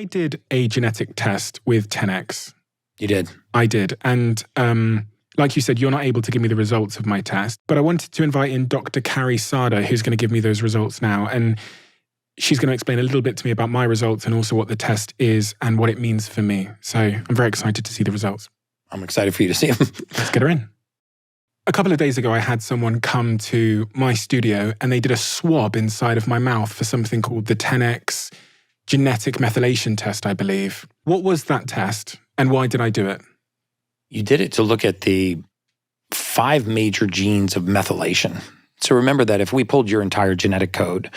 I did a genetic test with 10X. You did? I did. And like you said, you're not able to give me the results of my test, but I wanted to invite in Dr. Carrie Sada, who's going to give me those results now. And she's going to explain a little bit to me about my results and also what the test is and what it means for me. So I'm very excited to see the results. I'm excited for you to see them. Let's get her in. A couple of days ago, I had someone come to my studio and they did a swab inside of my mouth for something called the 10X genetic methylation test, I believe. What was that test and why did I do it? You did it to look at the 5 major genes of methylation. So remember that if we pulled your entire genetic code,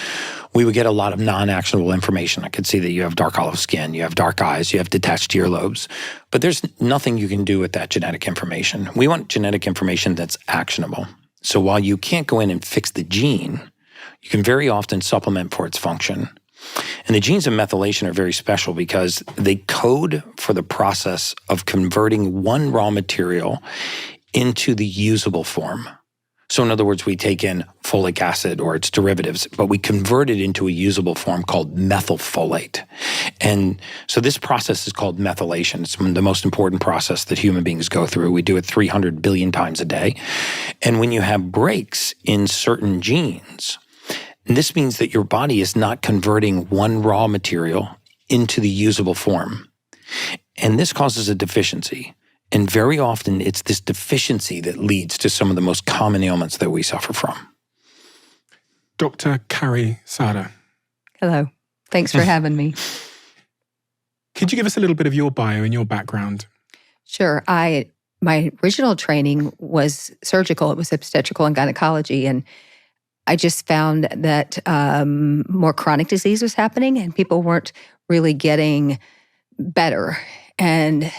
we would get a lot of non-actionable information. I could see that you have dark olive skin, you have dark eyes, you have detached earlobes, but there's nothing you can do with that genetic information. We want genetic information that's actionable. So while you can't go in and fix the gene, you can very often supplement for its function. And the genes of methylation are very special because they code for the process of converting one raw material into the usable form. So in other words, we take in folic acid or its derivatives, but we convert it into a usable form called methylfolate. And so this process is called methylation. It's the most important process that human beings go through. We do it 300 billion times a day. And when you have breaks in certain genes, this means that your body is not converting one raw material into the usable form. And this causes a deficiency. And very often, it's this deficiency that leads to some of the most common ailments that we suffer from. Dr. Carrie Sada. Hello. Thanks for having me. Could you give us a little bit of your bio and your background? Sure. My original training was surgical. It was obstetrical and gynecology. And I just found that more chronic disease was happening and people weren't really getting better. And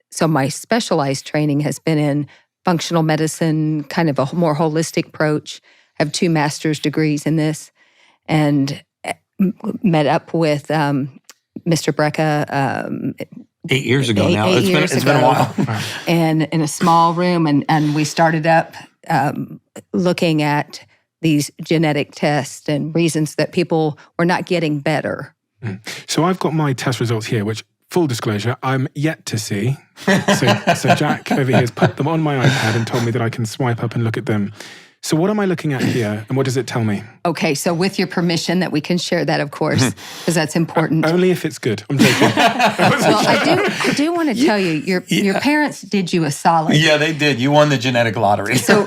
so my specialized training has been in functional medicine, kind of a more holistic approach. I have 2 master's degrees in this and met up with Mr. Brecka 8 years ago now. It's been a while. And in a small room, and we started up looking at these genetic tests and reasons that people were not getting better. So I've got my test results here, which, full disclosure, I'm yet to see. So Jack over here has put them on my iPad and told me that I can swipe up and look at them. So what am I looking at here and what does it tell me? Okay, so with your permission that we can share that, of course, because that's important. Only if it's good. I'm joking. Well, I do want to tell you, your parents did you a solid. Yeah, they did. You won the genetic lottery. So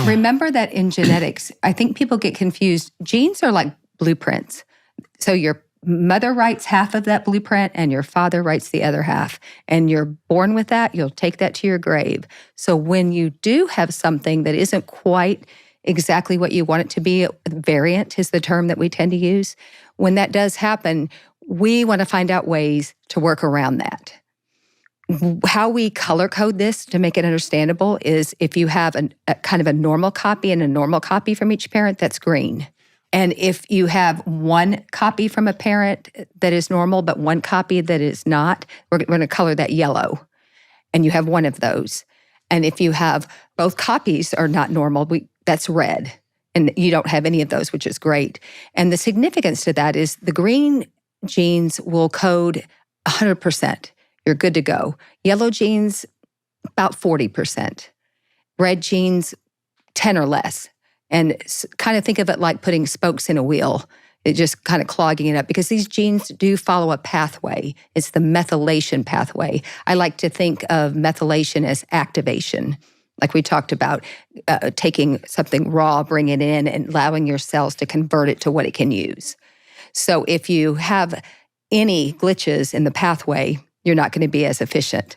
remember that in genetics, I think people get confused. Genes are like blueprints. So your mother writes half of that blueprint and your father writes the other half. And you're born with that, you'll take that to your grave. So when you do have something that isn't quite exactly what you want it to be, variant is the term that we tend to use. When that does happen, we want to find out ways to work around that. How we color code this to make it understandable is if you have a kind of a normal copy and a normal copy from each parent, that's green. And if you have one copy from a parent that is normal, but one copy that is not, we're going to color that yellow. And you have one of those. And if you have both copies are not normal, that's red. And you don't have any of those, which is great. And the significance to that is the green genes will code 100%. You're good to go. Yellow genes, about 40%. Red genes, 10 or less. And kind of think of it like putting spokes in a wheel. It just kind of clogging it up because these genes do follow a pathway. It's the methylation pathway. I like to think of methylation as activation. Like we talked about, taking something raw, bringing it in, and allowing your cells to convert it to what it can use. So if you have any glitches in the pathway, you're not going to be as efficient.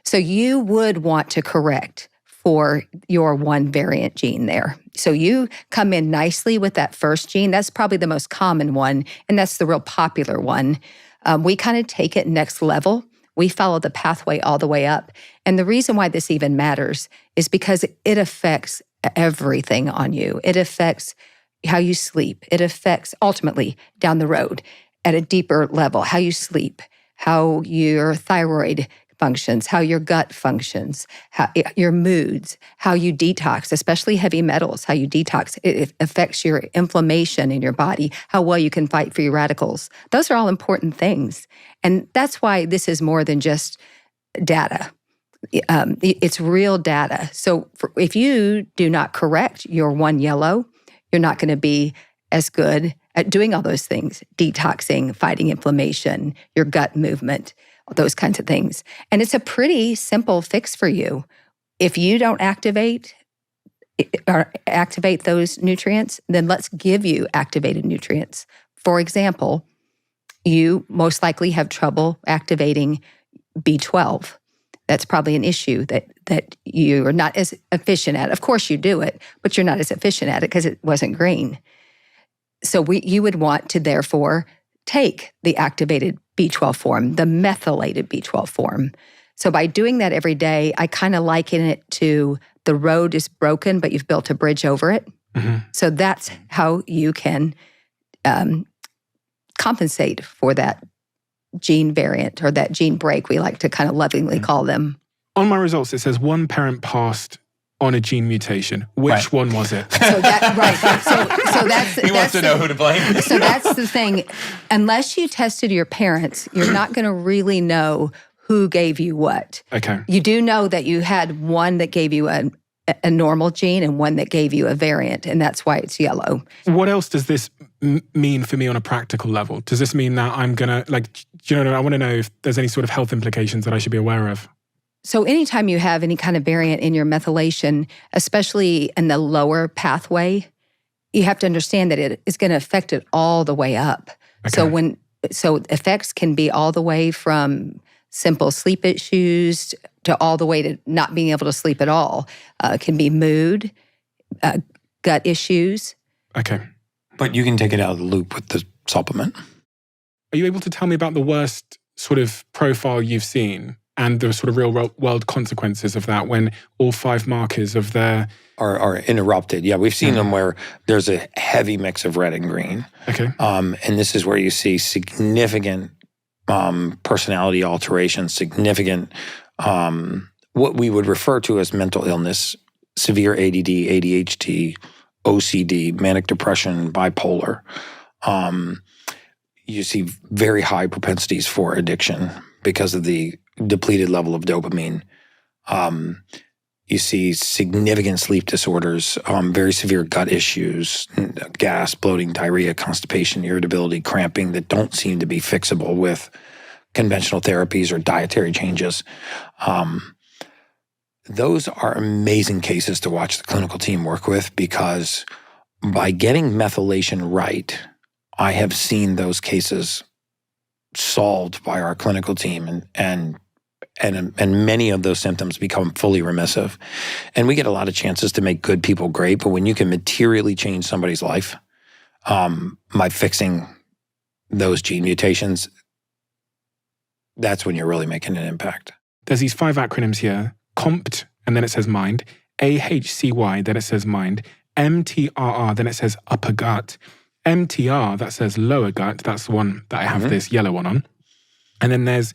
So you would want to correct for your one variant gene there. So you come in nicely with that first gene. That's probably the most common one, and that's the real popular one. We kind of take it next level. We follow the pathway all the way up. And the reason why this even matters is because it affects everything on you. It affects how you sleep. It affects, ultimately, down the road, at a deeper level, how you sleep, how your thyroid functions, how your gut functions, how your moods, how you detox, especially heavy metals, how you detox. It affects your inflammation in your body, how well you can fight free radicals. Those are all important things. And that's why this is more than just data. It's real data. So if you do not correct your one yellow, you're not going to be as good at doing all those things, detoxing, fighting inflammation, your gut movement, those kinds of things. And it's a pretty simple fix for you. If you don't activate those nutrients, then let's give you activated nutrients. For example, you most likely have trouble activating B12. That's probably an issue that you are not as efficient at. Of course you do it, but you're not as efficient at it because it wasn't green. So you would want to therefore take the activated B12 form, the methylated B12 form. So by doing that every day, I kind of liken it to the road is broken, but you've built a bridge over it. Mm-hmm. So that's how you can compensate for that gene variant or that gene break, we like to kind of lovingly call them. On my results, it says one parent passed on a gene mutation. Which one was it? So that's he wants to know who to blame. So that's the thing. Unless you tested your parents, you're not going to really know who gave you what. Okay. You do know that you had one that gave you a normal gene and one that gave you a variant, and that's why it's yellow. What else does this mean for me on a practical level? Does this mean that I'm going to, I want to know if there's any sort of health implications that I should be aware of? So anytime you have any kind of variant in your methylation, especially in the lower pathway, you have to understand that it is going to affect it all the way up. Okay. So effects can be all the way from simple sleep issues to all the way to not being able to sleep at all. It can be mood, gut issues. Okay. But you can take it out of the loop with the supplement. Are you able to tell me about the worst sort of profile you've seen and the sort of real world consequences of that when all 5 markers of their... Are interrupted. Yeah, we've seen them where there's a heavy mix of red and green. Okay. And this is where you see significant personality alterations, significant what we would refer to as mental illness, severe ADD, ADHD, OCD, manic depression, bipolar. You see very high propensities for addiction because of the depleted level of dopamine. You see significant sleep disorders, very severe gut issues, gas, bloating, diarrhea, constipation, irritability, cramping that don't seem to be fixable with conventional therapies or dietary changes. Those are amazing cases to watch the clinical team work with because by getting methylation right, I have seen those cases solved by our clinical team and many of those symptoms become fully remissive. And we get a lot of chances to make good people great, but when you can materially change somebody's life by fixing those gene mutations, that's when you're really making an impact. There's these 5 acronyms here: COMPT, and then it says mind; AHCY, then it says mind; MTRR, then it says upper gut; MTR, that says lower gut. That's the one that I have this yellow one on. And then there's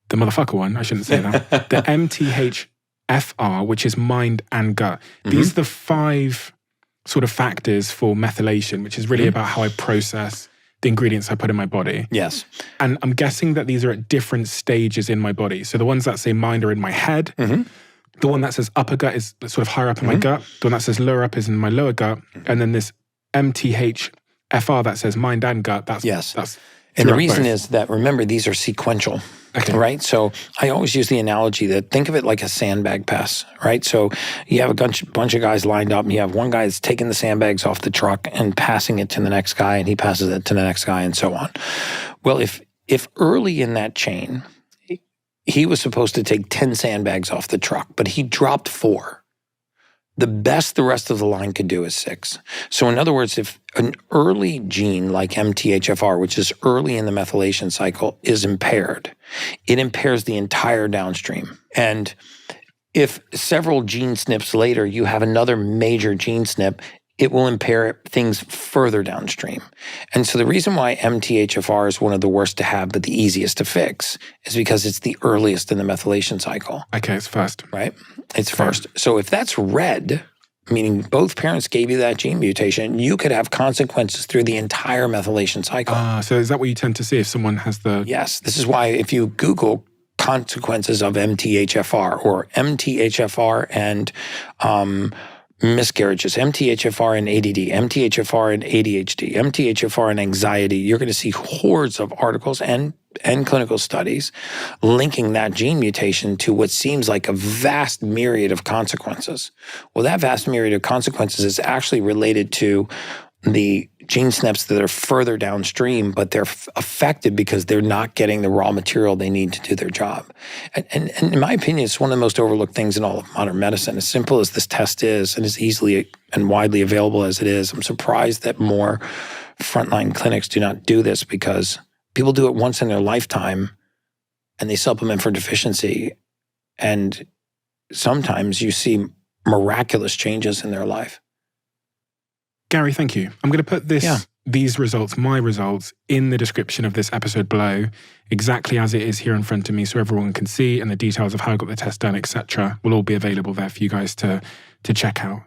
the motherfucker one, I shouldn't say that, the MTHFR, which is mind and gut. These are the 5 sort of factors for methylation, which is really about how I process the ingredients I put in my body. Yes. And I'm guessing that these are at different stages in my body. So the ones that say mind are in my head. The one that says upper gut is sort of higher up in my gut. The one that says lower up is in my lower gut. And then this MTHFR that says mind and gut, that's and the reason is that, remember, these are sequential, right? So I always use the analogy that think of it like a sandbag pass, right? So you have a bunch of guys lined up and you have one guy that's taking the sandbags off the truck and passing it to the next guy and he passes it to the next guy and so on. Well, if early in that chain, he was supposed to take 10 sandbags off the truck, but he dropped 4. The best the rest of the line could do is 6. So in other words, if an early gene like MTHFR, which is early in the methylation cycle, is impaired, it impairs the entire downstream. And if several gene SNPs later, you have another major gene SNP, it will impair things further downstream. And so the reason why MTHFR is one of the worst to have, but the easiest to fix, is because it's the earliest in the methylation cycle. Okay, it's first. Right? It's first. So if that's red, meaning both parents gave you that gene mutation, you could have consequences through the entire methylation cycle. So is that what you tend to see if someone has the... Yes. This is why if you Google consequences of MTHFR or MTHFR and miscarriages, MTHFR and ADD, MTHFR and ADHD, MTHFR and anxiety, you're going to see hordes of articles and clinical studies linking that gene mutation to what seems like a vast myriad of consequences. Well, that vast myriad of consequences is actually related to the gene SNPs that are further downstream, but they're affected because they're not getting the raw material they need to do their job. And in my opinion, it's one of the most overlooked things in all of modern medicine. As simple as this test is, and as easily and widely available as it is, I'm surprised that more frontline clinics do not do this, because people do it once in their lifetime and they supplement for deficiency. And sometimes you see miraculous changes in their life. Gary, thank you. I'm going to put these results, my results, in the description of this episode below, exactly as it is here in front of me, so everyone can see, and the details of how I got the test done, etc., will all be available there for you guys to check out.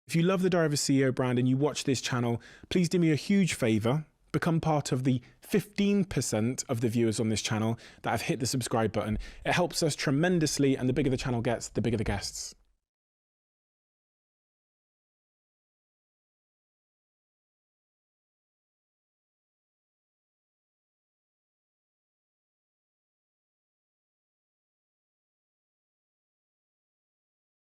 If you love the Diary of a CEO brand and you watch this channel, please do me a huge favor. Become part of the 15% of the viewers on this channel that have hit the subscribe button. It helps us tremendously, and the bigger the channel gets, the bigger the guests.